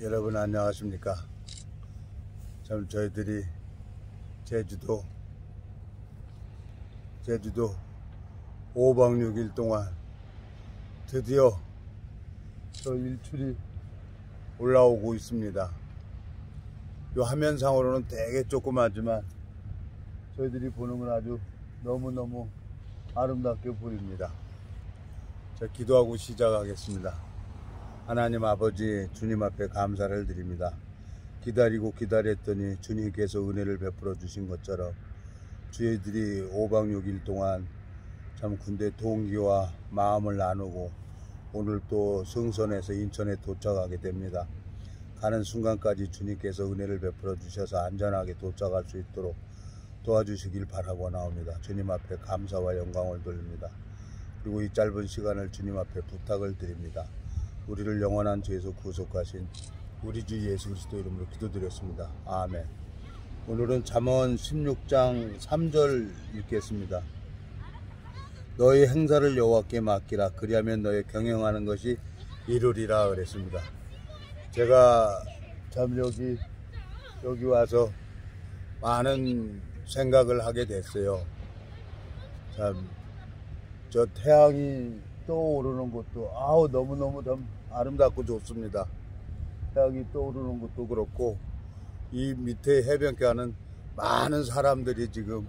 여러분 안녕하십니까? 참 저희들이 제주도 5박 6일 동안 드디어 저 일출이 올라오고 있습니다. 요 화면상으로는 되게 조그마지만 저희들이 보는 건 아주 너무너무 아름답게 보입니다. 자, 기도하고 시작하겠습니다. 하나님 아버지, 주님 앞에 감사를 드립니다. 기다리고 기다렸더니 주님께서 은혜를 베풀어 주신 것처럼 저희들이 5박 6일 동안 참 군대 동기와 마음을 나누고 오늘 또 승선에서 인천에 도착하게 됩니다. 가는 순간까지 주님께서 은혜를 베풀어 주셔서 안전하게 도착할 수 있도록 도와주시길 바라고 나옵니다. 주님 앞에 감사와 영광을 돌립니다. 그리고 이 짧은 시간을 주님 앞에 부탁을 드립니다. 우리를 영원한 죄에서 구속하신 우리 주 예수 그리스도 이름으로 기도드렸습니다. 아멘. 오늘은 잠언 16장 3절 읽겠습니다. 너의 행사를 여호와께 맡기라. 그리하면 너의 경영하는 것이 이루리라 그랬습니다. 제가 참 여기 와서 많은 생각을 하게 됐어요. 참 저 태양이 떠오르는 것도 너무너무 참 아름답고 좋습니다. 태양이 떠오르는 것도 그렇고 이 밑에 해변가는 많은 사람들이 지금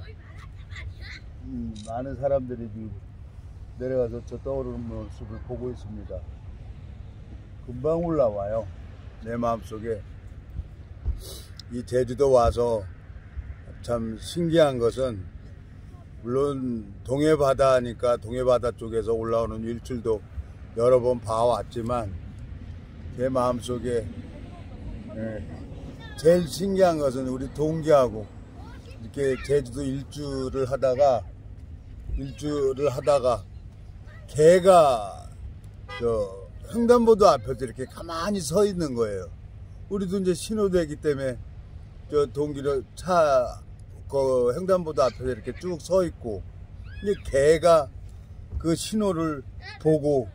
내려가서 저 떠오르는 모습을 보고 있습니다. 금방 올라와요. 내 마음속에 이 제주도 와서 참 신기한 것은 물론 동해바다니까 동해바다 쪽에서 올라오는 일출도 여러 번 봐왔지만 제 마음속에 제일 신기한 것은 우리 동기하고 이렇게 제주도 일주를 하다가 개가 저 횡단보도 앞에서 이렇게 가만히 서 있는 거예요. 우리도 이제 신호대기 때문에 저 동기를 그 횡단보도 앞에서 이렇게 쭉 서 있고, 근데 개가 그 신호를 보고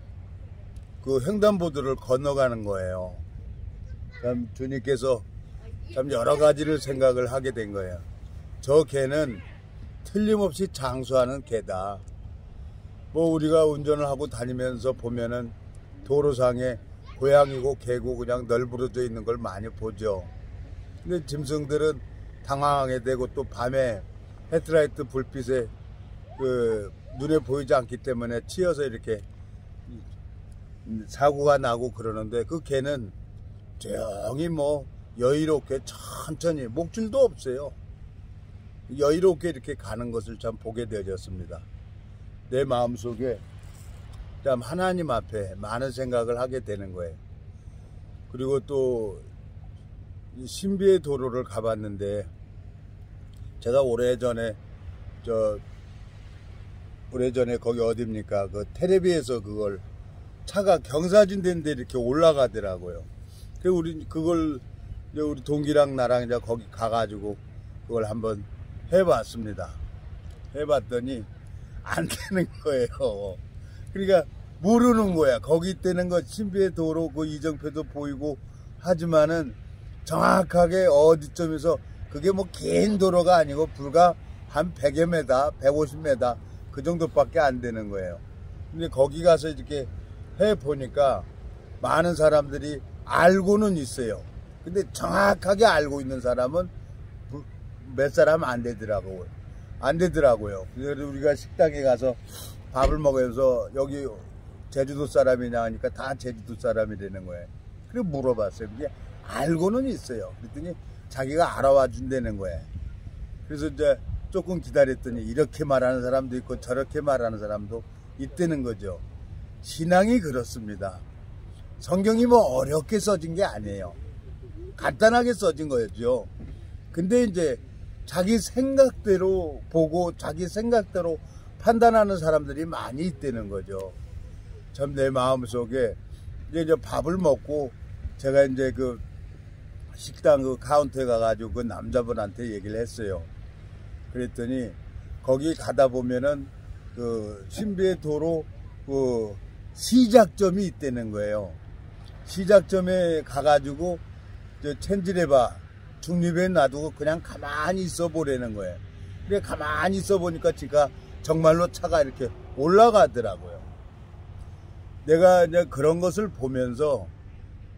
그 횡단보도를 건너가는 거예요. 참 주님께서 참 여러 가지를 생각을 하게 된 거예요. 저 개는 틀림없이 장수하는 개다. 뭐 우리가 운전을 하고 다니면서 보면은 도로상에 고양이고 개고 그냥 널브러져 있는 걸 많이 보죠. 근데 짐승들은 당황하게 되고 또 밤에 헤드라이트 불빛에 그 눈에 보이지 않기 때문에 치여서 이렇게 사고가 나고 그러는데 그 개는 조용히 뭐 여유롭게 천천히 목줄도 없어요. 여유롭게 이렇게 가는 것을 참 보게 되었습니다. 내 마음속에 참 하나님 앞에 많은 생각을 하게 되는 거예요. 그리고 또 신비의 도로를 가봤는데 제가 오래전에 거기 어딥니까? 그 텔레비에서 그걸 차가 경사진대인데 이렇게 올라가더라고요. 그걸 우리 동기랑 나랑 이제 거기 가가지고 그걸 한번 해봤습니다. 해봤더니 안 되는 거예요. 그러니까 모르는 거야. 거기 있다는 거 신비의 도로 그 이정표도 보이고 하지만은 정확하게 어디쯤에서 그게 뭐 긴 도로가 아니고 불과 한 100여 메다, 150m 그 정도밖에 안 되는 거예요. 근데 거기 가서 이렇게 해보니까 많은 사람들이 알고는 있어요. 근데 정확하게 알고 있는 사람은 몇 사람 안 되더라고요. 그래서 우리가 식당에 가서 밥을 먹으면서 여기 제주도 사람이냐 하니까 다 제주도 사람이 되는 거예요. 그리고 물어봤어요. 그게 알고는 있어요. 그랬더니 자기가 알아와 준다는 거예요. 그래서 이제 조금 기다렸더니 이렇게 말하는 사람도 있고 저렇게 말하는 사람도 있다는 거죠. 신앙이 그렇습니다. 성경이 뭐 어렵게 써진 게 아니에요. 간단하게 써진 거였죠. 근데 이제 자기 생각대로 보고 자기 생각대로 판단하는 사람들이 많이 있다는 거죠. 참 내 마음속에 이제 밥을 먹고 제가 이제 그 식당 그 카운터에 가가지고 그 남자분한테 얘기를 했어요. 그랬더니 거기 가다 보면은 그 신비의 도로 그 시작점이 있다는 거예요. 시작점에 가가지고 첸지레바 중립에 놔두고 그냥 가만히 있어 보라는 거예요. 그래 가만히 있어 보니까 지가 정말로 차가 이렇게 올라가더라고요. 내가 이제 그런 것을 보면서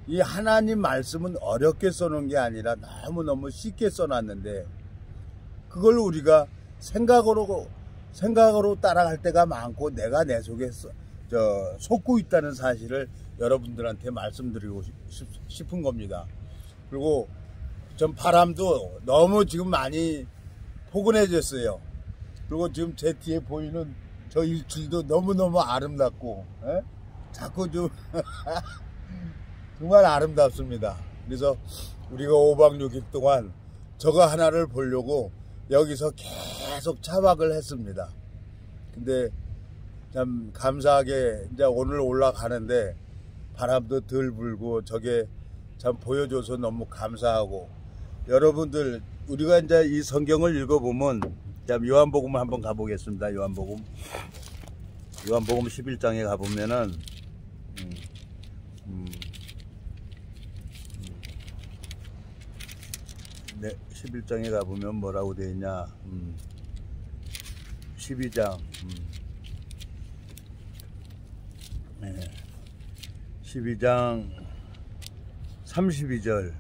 이 하나님 말씀은 어렵게 써놓은 게 아니라 너무너무 쉽게 써놨는데 그걸 우리가 생각으로 따라갈 때가 많고 내가 내 속에 속고 있다는 사실을 여러분들한테 말씀드리고 싶은 겁니다. 그리고 전 바람도 너무 지금 많이 포근해졌어요. 그리고 지금 제 뒤에 보이는 저 일출도 너무너무 아름답고 자꾸 좀 정말 아름답습니다. 그래서 우리가 5박 6일 동안 저거 하나를 보려고 여기서 계속 차박을 했습니다. 근데 참 감사하게 이제 오늘 올라가는데 바람도 덜 불고 저게 참 보여줘서 너무 감사하고 여러분들 우리가 이제 이 성경을 읽어보면 요한복음 한번 가보겠습니다. 요한복음 11장에 가보면은 네, 11장에 가보면 뭐라고 되어 있냐 12장 12장 32절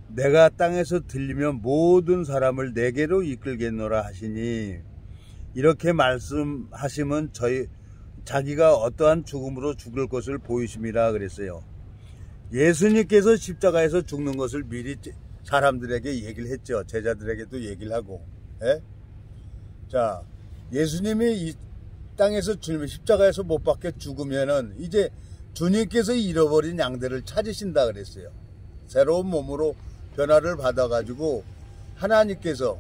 내가 땅에서 들리면 모든 사람을 내게로 이끌겠노라 하시니 이렇게 말씀하시면 자기가 어떠한 죽음으로 죽을 것을 보이심이라 그랬어요. 예수님께서 십자가에서 죽는 것을 미리 사람들에게 얘기를 했죠. 제자들에게도 얘기를 하고. 자, 예수님이 이 땅에서 십자가에서 못 박혀 죽으면은 이제 주님께서 잃어버린 양들을 찾으신다 그랬어요. 새로운 몸으로 변화를 받아가지고 하나님께서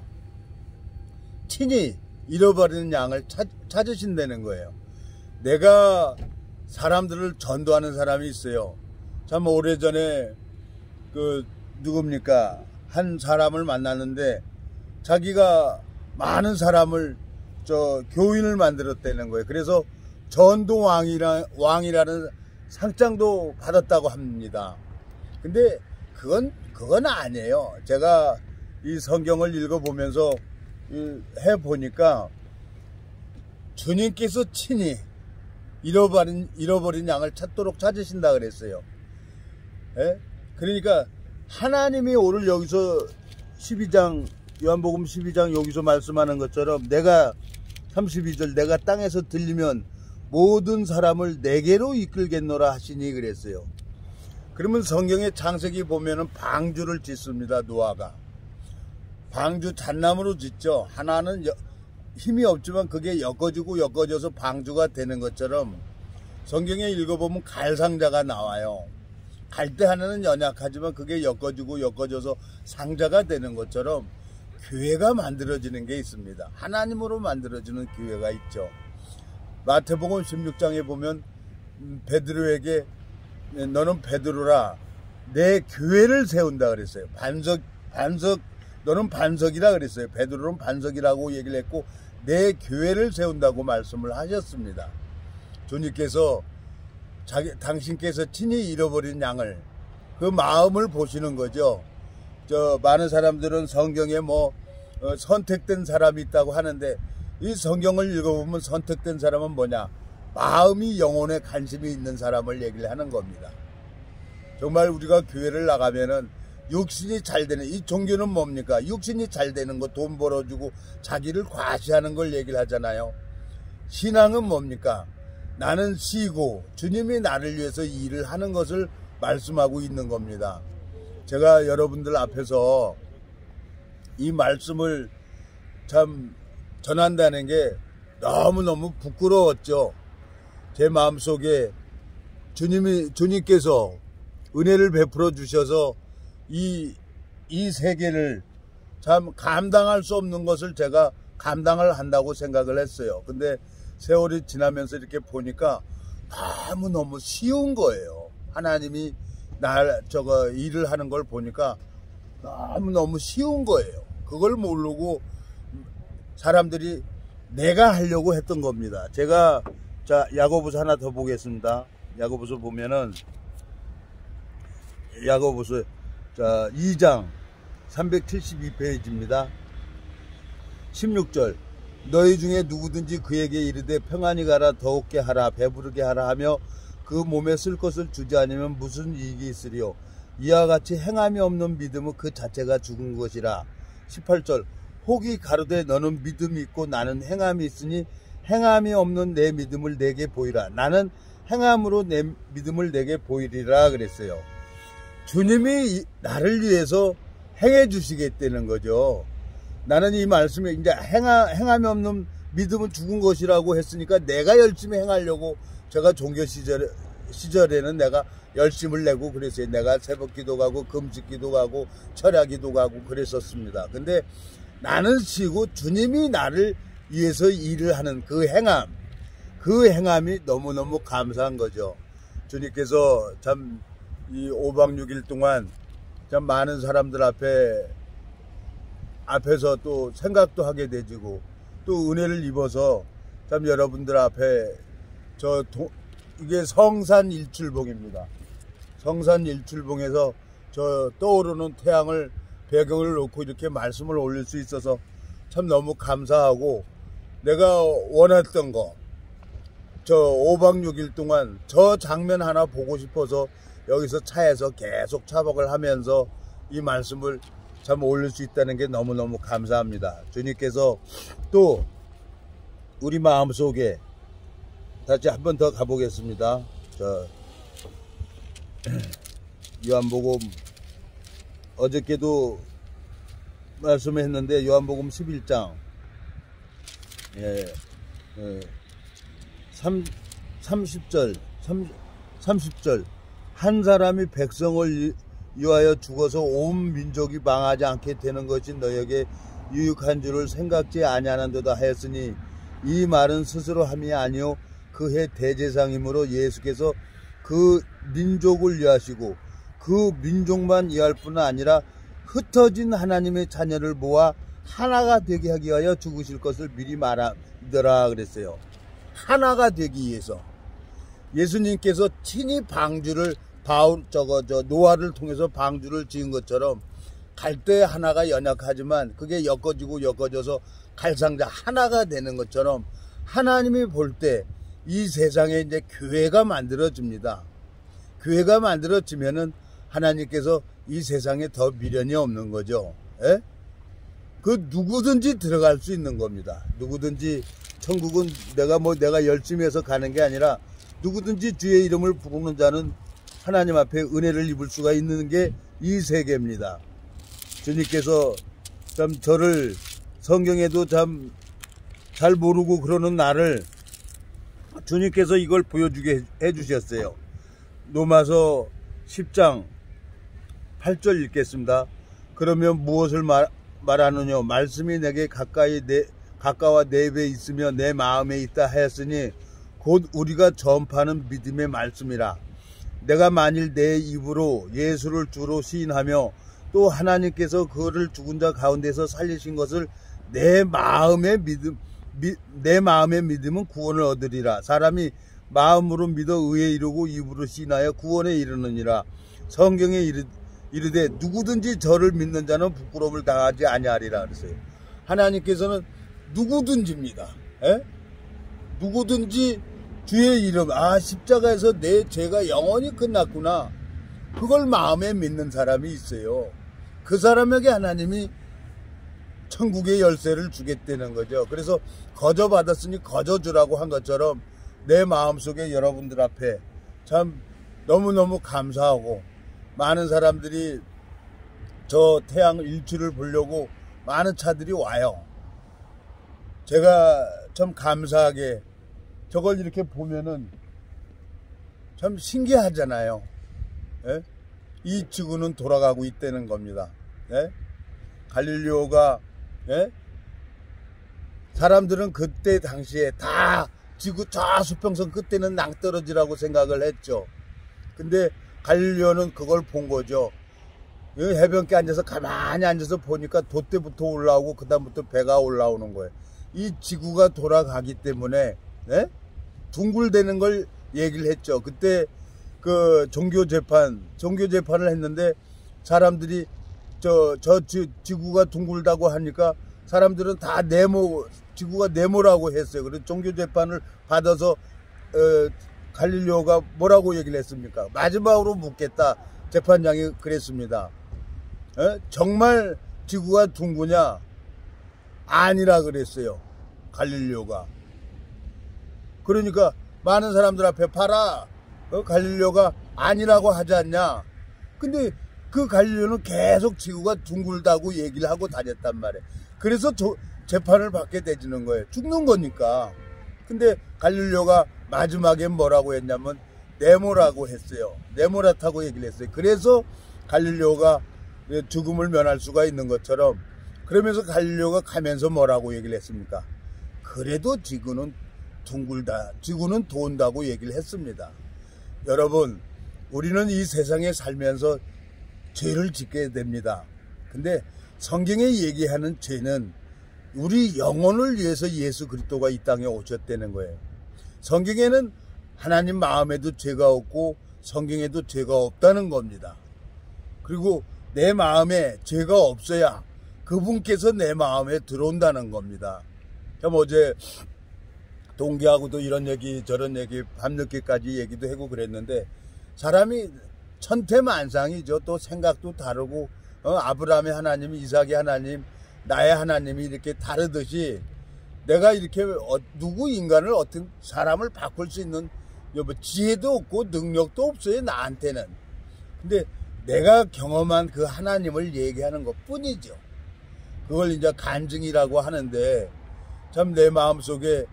친히 잃어버리는 양을 찾으신다는 거예요. 내가 사람들을 전도하는 사람이 있어요. 참 오래전에 누굽니까? 한 사람을 만났는데 자기가 많은 사람을 교인을 만들었다는 거예요. 그래서 전도왕이라는 상장도 받았다고 합니다. 근데 그건 아니에요. 제가 이 성경을 읽어보면서 해보니까 주님께서 친히 잃어버린 양을 찾도록 찾으신다 그랬어요. 그러니까 하나님이 오늘 여기서 요한복음 12장 여기서 말씀하는 것처럼 내가 32절 내가 땅에서 들리면 모든 사람을 내게로 이끌겠노라 하시니 그랬어요. 그러면 성경의 창세기 보면은 방주를 짓습니다. 노아가 방주 잣나무로 짓죠. 하나는 힘이 없지만 그게 엮어져서 방주가 되는 것처럼 성경에 읽어보면 갈상자가 나와요. 갈대 하나는 연약하지만 그게 엮어져서 상자가 되는 것처럼 교회가 만들어지는 게 있습니다. 하나님으로 만들어지는 교회가 있죠. 마태복음 16장에 보면 베드로에게 너는 베드로라 내 교회를 세운다 그랬어요. 너는 반석이라 그랬어요. 베드로는 반석이라고 얘기를 했고 내 교회를 세운다고 말씀을 하셨습니다. 주님께서 당신께서 친히 잃어버린 양을 그 마음을 보시는 거죠. 많은 사람들은 성경에 선택된 사람이 있다고 하는데 이 성경을 읽어보면 선택된 사람은 뭐냐? 마음이 영혼에 관심이 있는 사람을 얘기를 하는 겁니다. 정말 우리가 교회를 나가면은 육신이 잘 되는 이 종교는 뭡니까? 육신이 잘 되는 거, 돈 벌어주고 자기를 과시하는 걸 얘기를 하잖아요. 신앙은 뭡니까? 나는 쉬고 주님이 나를 위해서 일을 하는 것을 말씀하고 있는 겁니다. 제가 여러분들 앞에서 이 말씀을 참 전한다는 게 너무너무 부끄러웠죠. 제 마음속에 주님께서 은혜를 베풀어 주셔서 이 세계를 참 감당할 수 없는 것을 제가 감당을 한다고 생각을 했어요. 근데 세월이 지나면서 이렇게 보니까 너무너무 쉬운 거예요. 하나님이 일을 하는 걸 보니까 너무너무 쉬운 거예요. 그걸 모르고 사람들이 내가 하려고 했던 겁니다. 제가 야고보서 하나 더 보겠습니다. 야고보서 보면은 야고보서 자 2장 372페이지입니다. 16절 너희 중에 누구든지 그에게 이르되 평안히 가라 더욱게 하라 배부르게 하라 하며 그 몸에 쓸 것을 주지 않으면 무슨 이익이 있으리요. 이와 같이 행함이 없는 믿음은 그 자체가 죽은 것이라. 18절 혹이 가로되 너는 믿음이 있고 나는 행함이 있으니 행함이 없는 내 믿음을 내게 보이라. 나는 행함으로 내 믿음을 내게 보이리라 그랬어요. 주님이 나를 위해서 행해 주시겠다는 거죠. 나는 이 말씀에 이제 행함이 없는 믿음은 죽은 것이라고 했으니까 내가 열심히 행하려고 제가 종교 시절에는 내가 열심을 내고 그랬어요. 내가 새벽 기도 가고 금식 기도 가고 철야 기도 가고 그랬었습니다. 근데 나는 쉬고 주님이 나를 위해서 일을 하는 그 행함이 너무너무 감사한 거죠. 주님께서 참 이 5박 6일 동안 참 많은 사람들 앞에서 또 생각도 하게 되지고 또 은혜를 입어서 참 여러분들 앞에 이게 성산 일출봉입니다. 성산 일출봉에서 저 떠오르는 태양을 배경을 놓고 이렇게 말씀을 올릴 수 있어서 참 너무 감사하고 내가 원했던 거 저 5박 6일 동안 저 장면 하나 보고 싶어서 여기서 차에서 계속 차박을 하면서 이 말씀을 참 올릴 수 있다는 게 너무너무 감사합니다. 주님께서 또 우리 마음속에 다시 한 번 더 가보겠습니다. 저 요한복음 어저께도 말씀했는데 요한복음 11장 30절 한 사람이 백성을 위하여 죽어서 온 민족이 망하지 않게 되는 것이 너에게 유익한 줄을 생각지 아니하는도다 하였으니 이 말은 스스로 함이 아니요 그해 대제사장이므로 예수께서 그 민족을 위하시고 그 민족만 위할 뿐 아니라 흩어진 하나님의 자녀를 모아 하나가 되게 하기 위하여 죽으실 것을 미리 말하더라 그랬어요. 하나가 되기 위해서 예수님께서 친히 방주를 노아를 통해서 방주를 지은 것처럼 갈대 하나가 연약하지만 그게 엮어져서 갈상자 하나가 되는 것처럼 하나님이 볼 때 이 세상에 이제 교회가 만들어집니다. 교회가 만들어지면은 하나님께서 이 세상에 더 미련이 없는 거죠. 예? 그 누구든지 들어갈 수 있는 겁니다. 누구든지 천국은 내가 열심히 해서 가는 게 아니라 누구든지 주의 이름을 부르는 자는 하나님 앞에 은혜를 입을 수가 있는 게 이 세계입니다. 주님께서 참 저를 성경에도 참 잘 모르고 그러는 나를 주님께서 이걸 보여주게 해주셨어요. 로마서 10장 8절 읽겠습니다. 그러면 무엇을 말하느냐? 말씀이 내게 가까워 내 입에 있으며 내 마음에 있다 하였으니 곧 우리가 전파하는 믿음의 말씀이라. 내가 만일 내 입으로 예수를 주로 시인하며 또 하나님께서 그를 죽은 자 가운데서 살리신 것을 내 마음의 믿음은 구원을 얻으리라. 사람이 마음으로 믿어 의에 이르고 입으로 시인하여 구원에 이르느니라. 성경에 이르되 누구든지 저를 믿는 자는 부끄러움을 당하지 아니하리라 그랬어요. 하나님께서는 누구든지입니다. 에? 누구든지 주의 이름, 십자가에서 내 죄가 영원히 끝났구나. 그걸 마음에 믿는 사람이 있어요. 그 사람에게 하나님이 천국의 열쇠를 주겠다는 거죠. 그래서 거저 받았으니 거저 주라고 한 것처럼 내 마음속에 여러분들 앞에 참 너무너무 감사하고 많은 사람들이 저 태양 일출을 보려고 많은 차들이 와요. 제가 참 감사하게 저걸 이렇게 보면은 참 신기하잖아요. 예? 이 지구는 돌아가고 있다는 겁니다. 예? 갈릴리오가 사람들은 그때 당시에 다 지구 저 수평선 끝에는 낭떠러지라고 생각을 했죠. 근데 갈릴리오는 그걸 본 거죠. 해변가에 앉아서 가만히 앉아서 보니까 돛대부터 올라오고 그 다음부터 배가 올라오는 거예요. 이 지구가 돌아가기 때문에 둥글대는 걸 얘기를 했죠. 그때 그 종교 재판을 했는데 사람들이 지구가 둥글다고 하니까 사람들은 다 지구가 네모라고 했어요. 그래서 종교 재판을 받아서 갈릴레오가 뭐라고 얘기를 했습니까? 마지막으로 묻겠다. 재판장이 그랬습니다. 정말 지구가 둥그냐? 아니라 그랬어요. 갈릴레오가. 그러니까 많은 사람들 앞에 봐라. 갈릴레오가 아니라고 하지 않냐? 근데 그 갈릴레오는 계속 지구가 둥글다고 얘기를 하고 다녔단 말이에요. 그래서 재판을 받게 되지는 거예요. 죽는 거니까. 근데 갈릴레오가 마지막에 뭐라고 했냐면 네모라고 했어요. 네모라다고 얘기를 했어요. 그래서 갈릴레오가 죽음을 면할 수가 있는 것처럼, 그러면서 갈릴레오가 가면서 뭐라고 얘기를 했습니까? 그래도 지구는 둥글다, 지구는 돈다고 얘기를 했습니다. 여러분, 우리는 이 세상에 살면서 죄를 짓게 됩니다. 근데 성경에 얘기하는 죄는 우리 영혼을 위해서 예수 그리스도가 이 땅에 오셨다는 거예요. 성경에는 하나님 마음에도 죄가 없고 성경에도 죄가 없다는 겁니다. 그리고 내 마음에 죄가 없어야 그분께서 내 마음에 들어온다는 겁니다. 참 어제 동기하고도 이런 얘기 저런 얘기 밤늦게까지 얘기도 하고 그랬는데, 사람이 천태만상이죠. 또 생각도 다르고 아브라함의 하나님, 이삭의 하나님, 나의 하나님이 이렇게 다르듯이 내가 이렇게 누구 인간을 어떤 사람을 바꿀 수 있는 지혜도 없고 능력도 없어요, 나한테는. 근데 내가 경험한 그 하나님을 얘기하는 것 뿐이죠. 그걸 이제 간증이라고 하는데, 참 내 마음속에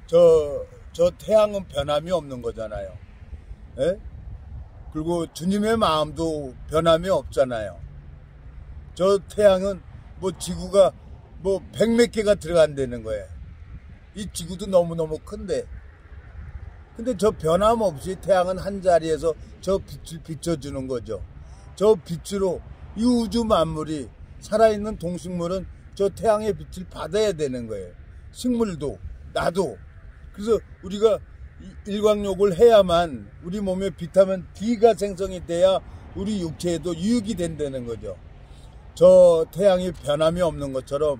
저 태양은 변함이 없는 거잖아요. 예? 그리고 주님의 마음도 변함이 없잖아요. 저 태양은 뭐 지구가 뭐 100몇 개가 들어간다는 거예요. 이 지구도 너무너무 큰데. 근데 저 변함없이 태양은 한 자리에서 저 빛을 비춰주는 거죠. 저 빛으로 이 우주 만물이, 살아있는 동식물은 저 태양의 빛을 받아야 되는 거예요. 식물도, 나도. 그래서 우리가 일광욕을 해야만 우리 몸에 비타민 D가 생성이 돼야 우리 육체에도 유익이 된다는 거죠. 저 태양이 변함이 없는 것처럼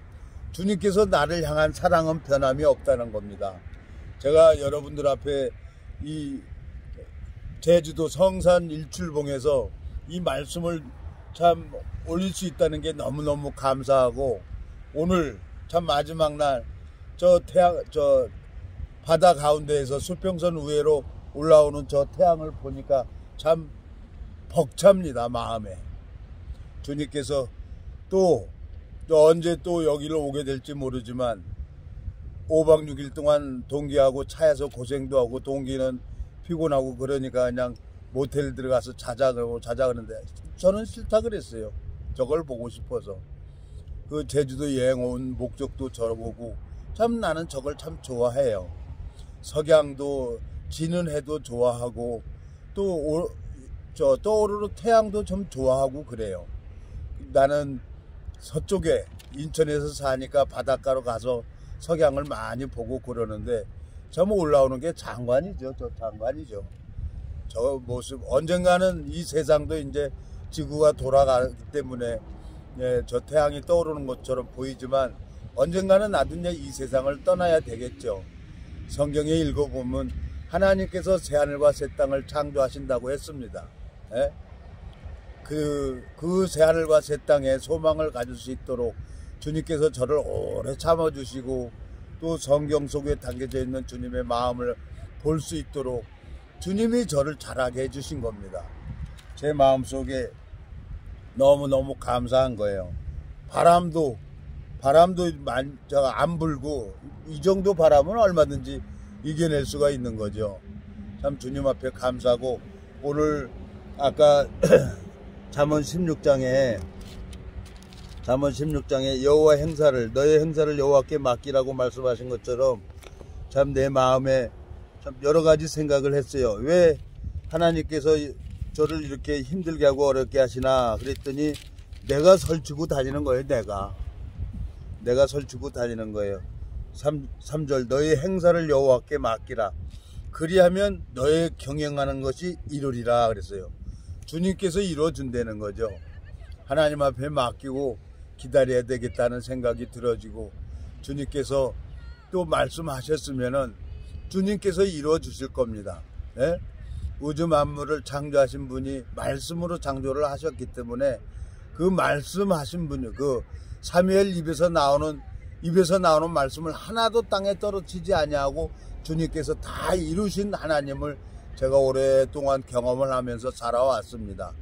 주님께서 나를 향한 사랑은 변함이 없다는 겁니다. 제가 여러분들 앞에 이 제주도 성산 일출봉에서 이 말씀을 참 올릴 수 있다는 게 너무너무 감사하고, 오늘 참 마지막 날 저 바다 가운데에서 수평선 우회로 올라오는 저 태양을 보니까 참 벅찹니다, 마음에. 주님께서 또 언제 또 여기를 오게 될지 모르지만 5박 6일 동안 동기하고 차에서 고생도 하고, 동기는 피곤하고 그러니까 그냥 모텔 들어가서 자자 그러는데 저는 싫다 그랬어요. 저걸 보고 싶어서. 그 제주도 여행 온 목적도 저보고, 참 나는 저걸 참 좋아해요. 석양도 지는 해도 좋아하고, 또 떠오르는 태양도 좀 좋아하고 그래요. 나는 서쪽에 인천에서 사니까 바닷가로 가서 석양을 많이 보고 그러는데, 저 올라오는 게 장관이죠. 저 장관이죠. 저 모습, 언젠가는 이 세상도 이제 지구가 돌아가기 때문에 저 태양이 떠오르는 것처럼 보이지만, 언젠가는 나도 이제 이 세상을 떠나야 되겠죠. 성경에 읽어보면 하나님께서 새하늘과 새 땅을 창조하신다고 했습니다. 예? 그 새하늘과 새 땅에 소망을 가질 수 있도록 주님께서 저를 오래 참아주시고, 또 성경 속에 담겨져 있는 주님의 마음을 볼 수 있도록 주님이 저를 자라게 해주신 겁니다. 제 마음속에 너무너무 감사한 거예요. 바람도 안 불고, 이 정도 바람은 얼마든지 이겨낼 수가 있는 거죠. 참 주님 앞에 감사하고, 오늘 아까 잠언 16장에 여호와 행사를, 너의 행사를 여호와께 맡기라고 말씀하신 것처럼 참 내 마음에 참 여러 가지 생각을 했어요. 왜 하나님께서 저를 이렇게 힘들게 하고 어렵게 하시나 그랬더니, 내가 설치고 다니는 거예요. 내가 설치고 다니는 거예요. 3절 너의 행사를 여호와께 맡기라. 그리하면 너의 경영하는 것이 이루리라 그랬어요. 주님께서 이루어준다는 거죠. 하나님 앞에 맡기고 기다려야 되겠다는 생각이 들어지고, 주님께서 또 말씀하셨으면은 주님께서 이루어 주실 겁니다. 예? 우주 만물을 창조하신 분이 말씀으로 창조를 하셨기 때문에 그 말씀하신 분이, 그 사무엘 입에서 나오는 말씀을 하나도 땅에 떨어지지 아니하고 주님께서 다 이루신 하나님을 제가 오랫동안 경험을 하면서 살아왔습니다.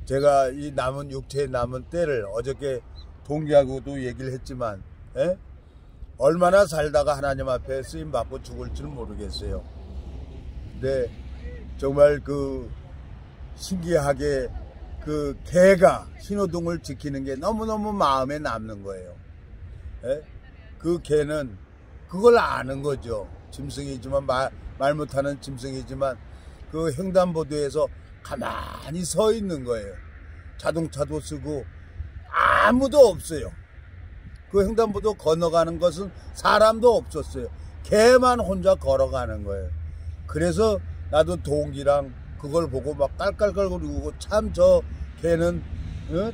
제가 이 남은 육체의 남은 때를 어저께 동기하고도 얘기를 했지만, 예? 얼마나 살다가 하나님 앞에 쓰임 받고 죽을 줄 모르겠어요. 근데 정말 그 신기하게 그 개가 신호등을 지키는 게 너무너무 마음에 남는 거예요. 예? 그 개는 그걸 아는 거죠. 짐승이지만 말 못하는 짐승이지만 그 횡단보도에서 가만히 서 있는 거예요. 자동차도 쓰고 아무도 없어요. 그 횡단보도 건너가는 것은 사람도 없었어요. 개만 혼자 걸어가는 거예요. 그래서 나도 동기랑 그걸 보고 막 깔깔깔거리고, 참 저 개는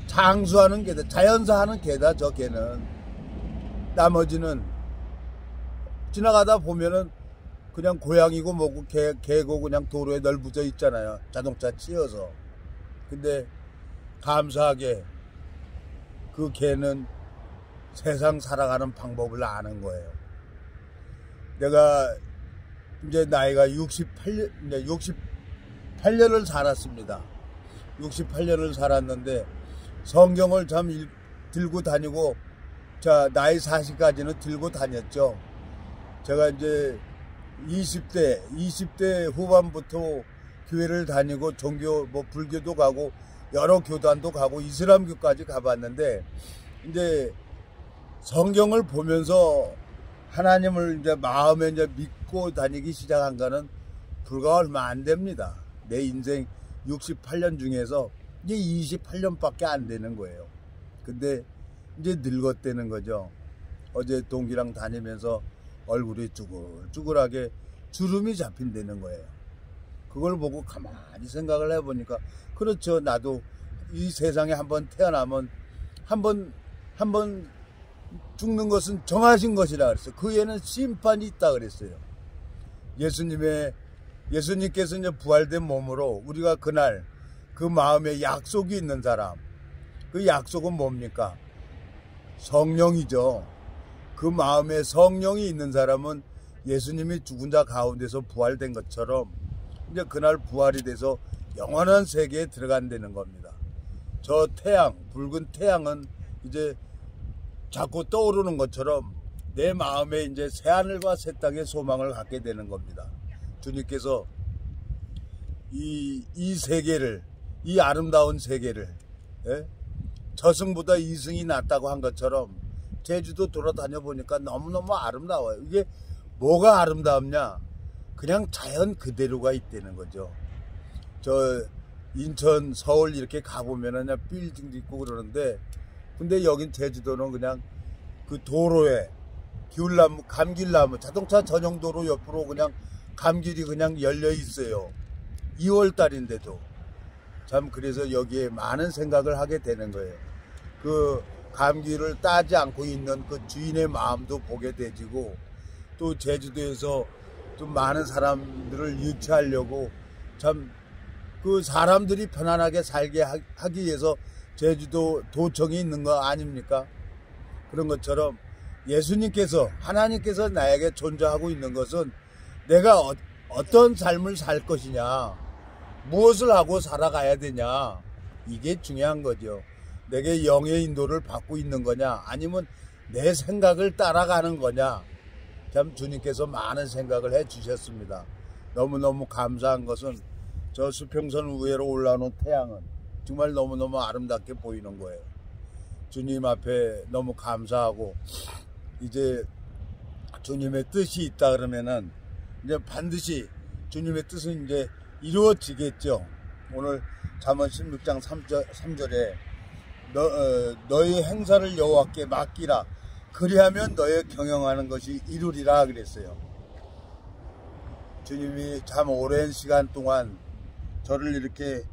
장수하는 개다, 자연사하는 개다. 저 개는 나머지는 지나가다 보면은 그냥 고양이고 뭐고 개고 그냥 도로에 널브져 있잖아요. 자동차 치여서. 근데 감사하게 그 개는 세상 살아가는 방법을 아는 거예요. 내가 이제 나이가 68년을 살았습니다. 68년을 살았는데 성경을 참 들고 다니고, 자, 나이 40까지는 들고 다녔죠. 제가 이제 20대 후반부터 교회를 다니고 종교, 불교도 가고 여러 교단도 가고 이슬람교까지 가봤는데, 이제 성경을 보면서 하나님을 이제 마음에 이제 믿고 다니기 시작한 거는 불과 얼마 안 됩니다. 내 인생 68년 중에서 이제 28년밖에 안 되는 거예요. 근데 이제 늙었다는 거죠. 어제 동기랑 다니면서 얼굴이 쭈글쭈글하게 주름이 잡힌다는 거예요. 그걸 보고 가만히 생각을 해보니까, 그렇죠. 나도 이 세상에 한번 태어나면 한번 죽는 것은 정하신 것이라 그랬어요. 그 애는 심판이 있다 그랬어요. 예수님께서 이제 부활된 몸으로 우리가 그날 그 마음에 약속이 있는 사람, 그 약속은 뭡니까? 성령이죠. 그 마음에 성령이 있는 사람은 예수님이 죽은 자 가운데서 부활된 것처럼 이제 그날 부활이 돼서 영원한 세계에 들어간다는 겁니다. 저 태양, 붉은 태양은 이제 자꾸 떠오르는 것처럼 내 마음에 이제 새하늘과 새 땅의 소망을 갖게 되는 겁니다. 주님께서 이 세계를, 이 아름다운 세계를, 예? 저승보다 이승이 낫다고 한 것처럼 제주도 돌아다녀 보니까 너무너무 아름다워요. 이게 뭐가 아름답냐? 그냥 자연 그대로가 있다는 거죠. 저 인천, 서울 이렇게 가보면은 그냥 빌딩도 있고 그러는데, 근데 여긴 제주도는 그냥 그 도로에 귤나무, 감귤나무, 자동차 전용 도로 옆으로 그냥 감귤이 그냥 열려 있어요. 2월 달인데도. 참, 그래서 여기에 많은 생각을 하게 되는 거예요. 그 감귤을 따지 않고 있는 그 주인의 마음도 보게 되지고, 또 제주도에서 좀 많은 사람들을 유치하려고 참 그 사람들이 편안하게 살게 하기 위해서 제주도 도청이 있는 거 아닙니까? 그런 것처럼 예수님께서, 하나님께서 나에게 존재하고 있는 것은 내가 어떤 삶을 살 것이냐, 무엇을 하고 살아가야 되냐, 이게 중요한 거죠. 내게 영의 인도를 받고 있는 거냐, 아니면 내 생각을 따라가는 거냐. 참 주님께서 많은 생각을 해 주셨습니다. 너무너무 감사한 것은 저 수평선 위로 올라오는 태양은 정말 너무너무 아름답게 보이는 거예요. 주님 앞에 너무 감사하고, 이제 주님의 뜻이 있다 그러면은 이제 반드시 주님의 뜻은 이제 이루어지겠죠. 오늘 잠언 16장 3절에 너의 행사를 여호와께 맡기라, 그리하면 너의 경영하는 것이 이루리라 그랬어요. 주님이 참 오랜 시간 동안 저를 이렇게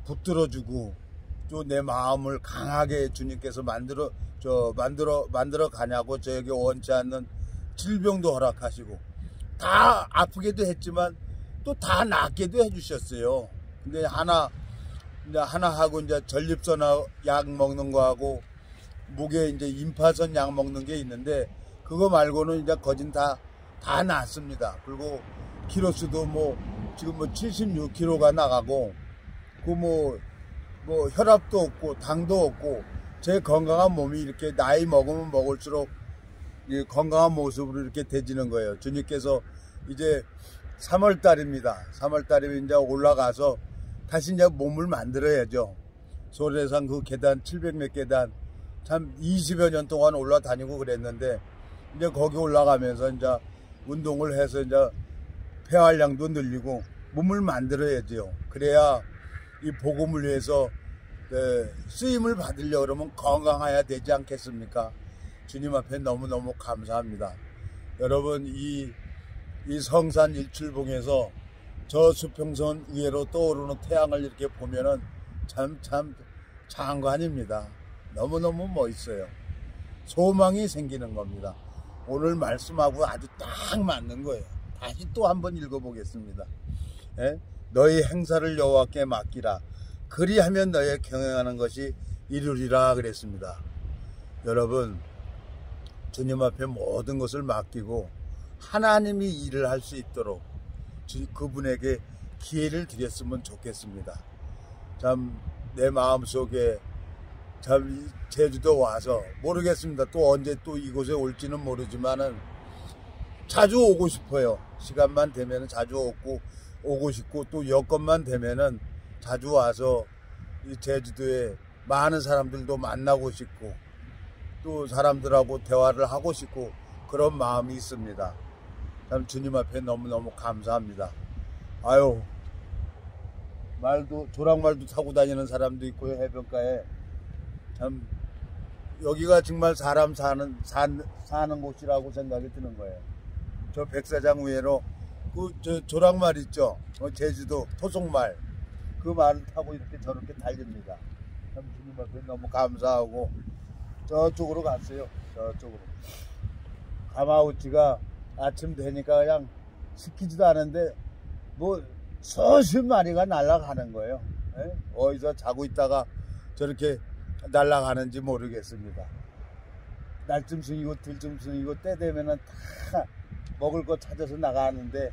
붙들어주고 또 내 마음을 강하게 주님께서 만들어 가냐고 저에게 원치 않는 질병도 허락하시고 다 아프게도 했지만 또 다 낫게도 해주셨어요. 근데 하나 하고 이제 전립선 약 먹는 거 하고 목에 이제 임파선 약 먹는 게 있는데 그거 말고는 이제 거진 다 낫습니다. 그리고 키로수도 지금 76kg가 나가고 그 혈압도 없고 당도 없고 제 건강한 몸이 이렇게 나이 먹으면 먹을수록 건강한 모습으로 이렇게 되지는 거예요. 주님께서 이제 3월달입니다. 3월달이면 이제 올라가서 다시 이제 몸을 만들어야죠. 소래산 그 계단 700몇 계단 참 20여 년 동안 올라다니고 그랬는데 이제 거기 올라가면서 이제 운동을 해서 이제 폐활량도 늘리고 몸을 만들어야죠. 그래야 이 복음을 위해서 쓰임을 받으려고 그러면 건강해야 되지 않겠습니까? 주님 앞에 너무너무 감사합니다. 여러분 이 성산 일출봉에서 저 수평선 위로 떠오르는 태양을 이렇게 보면은 참 장관입니다. 너무너무 멋있어요. 소망이 생기는 겁니다. 오늘 말씀하고 아주 딱 맞는 거예요. 다시 또 한번 읽어보겠습니다. 너희 행사를 여호와께 맡기라. 그리하면 너의 경영하는 것이 이루리라 그랬습니다. 여러분 주님 앞에 모든 것을 맡기고 하나님이 일을 할 수 있도록 그분에게 기회를 드렸으면 좋겠습니다. 참 내 마음속에 참 제주도 와서 모르겠습니다. 또 언제 또 이곳에 올지는 모르지만은 자주 오고 싶어요. 시간만 되면 자주 오고 싶고 또 여건만 되면은 자주 와서 이 제주도에 많은 사람들도 만나고 싶고 또 사람들하고 대화를 하고 싶고 그런 마음이 있습니다. 참 주님 앞에 너무너무 감사합니다. 아유 조랑말도 타고 다니는 사람도 있고요. 해변가에 참 여기가 정말 사람 사는 곳이라고 생각이 드는 거예요. 저 백사장 위에로 저 조랑말 있죠. 제주도 토속말 그 말을 타고 이렇게 저렇게 달립니다. 참 주님 앞에 너무 감사하고 저쪽으로 갔어요. 저쪽으로. 가마우치가 아침 되니까 그냥 시키지도 않은데 수십 마리가 날아가는 거예요. 어디서 자고 있다가 저렇게 날아가는지 모르겠습니다. 날쯤승이고 들쯤승이고 때 되면은 다 먹을 거 찾아서 나가는데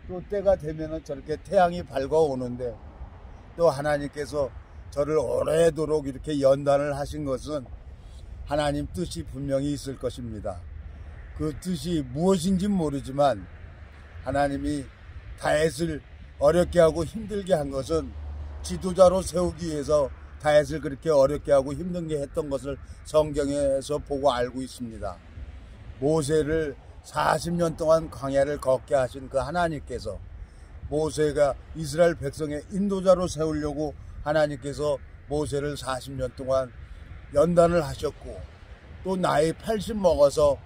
또 때가 되면은 저렇게 태양이 밝아오는데 또 하나님께서 저를 오래도록 이렇게 연단을 하신 것은 하나님 뜻이 분명히 있을 것입니다. 그 뜻이 무엇인지 모르지만 하나님이 다윗을 어렵게 하고 힘들게 한 것은 지도자로 세우기 위해서 다윗을 그렇게 어렵게 하고 힘들게 했던 것을 성경에서 보고 알고 있습니다. 모세를 40년 동안 광야를 걷게 하신 그 하나님께서 모세가 이스라엘 백성의 인도자로 세우려고 하나님께서 모세를 40년 동안 연단을 하셨고 또 나이 80 먹어서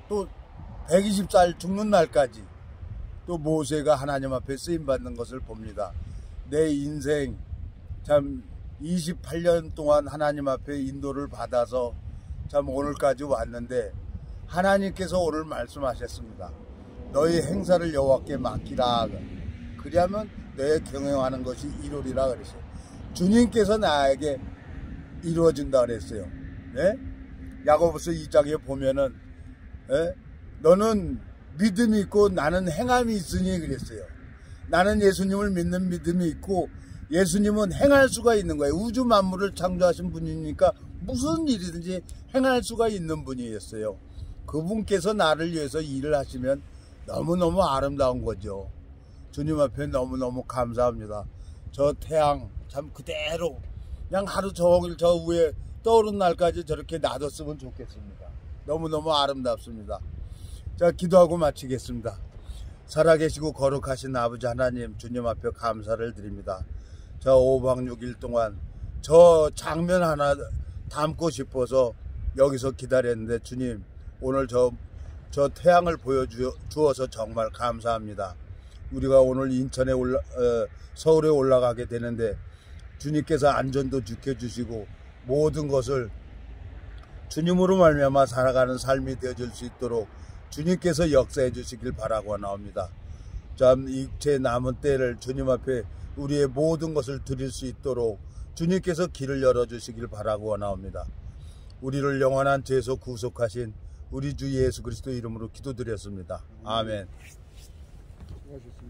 또 120살 죽는 날까지 또 모세가 하나님 앞에 쓰임받는 것을 봅니다. 내 인생 참 28년 동안 하나님 앞에 인도를 받아서 참 오늘까지 왔는데 하나님께서 오늘 말씀하셨습니다. 너희 행사를 여호와께 맡기라. 그리하면 너의 경영하는 것이 이루리라 그랬어요. 주님께서 나에게 이루어진다 그랬어요. 야고보서 2장에 보면은 너는 믿음이 있고 나는 행함이 있으니 그랬어요. 나는 예수님을 믿는 믿음이 있고 예수님은 행할 수가 있는 거예요. 우주 만물을 창조하신 분이니까 무슨 일이든지 행할 수가 있는 분이었어요. 그분께서 나를 위해서 일을 하시면 너무너무 아름다운 거죠. 주님 앞에 너무너무 감사합니다. 저 태양 참 그대로 그냥 하루 종일 저 위에 떠오른 날까지 저렇게 놔뒀으면 좋겠습니다. 너무너무 아름답습니다. 자, 기도하고 마치겠습니다. 살아계시고 거룩하신 아버지 하나님, 주님 앞에 감사를 드립니다. 저 5박 6일 동안 저 장면 하나 담고 싶어서 여기서 기다렸는데 주님 오늘 저 태양을 보여주어서 정말 감사합니다. 우리가 오늘 서울에 올라가게 되는데 주님께서 안전도 지켜주시고 모든 것을 주님으로 말미암아 살아가는 삶이 되어질 수 있도록 주님께서 역사해 주시길 바라고 나옵니다. 참 제 남은 때를 주님 앞에 우리의 모든 것을 드릴 수 있도록 주님께서 길을 열어주시길 바라고 나옵니다. 우리를 영원한 죄에서 구속하신 우리 주 예수 그리스도 이름으로 기도드렸습니다. 아멘. 수고하셨습니다.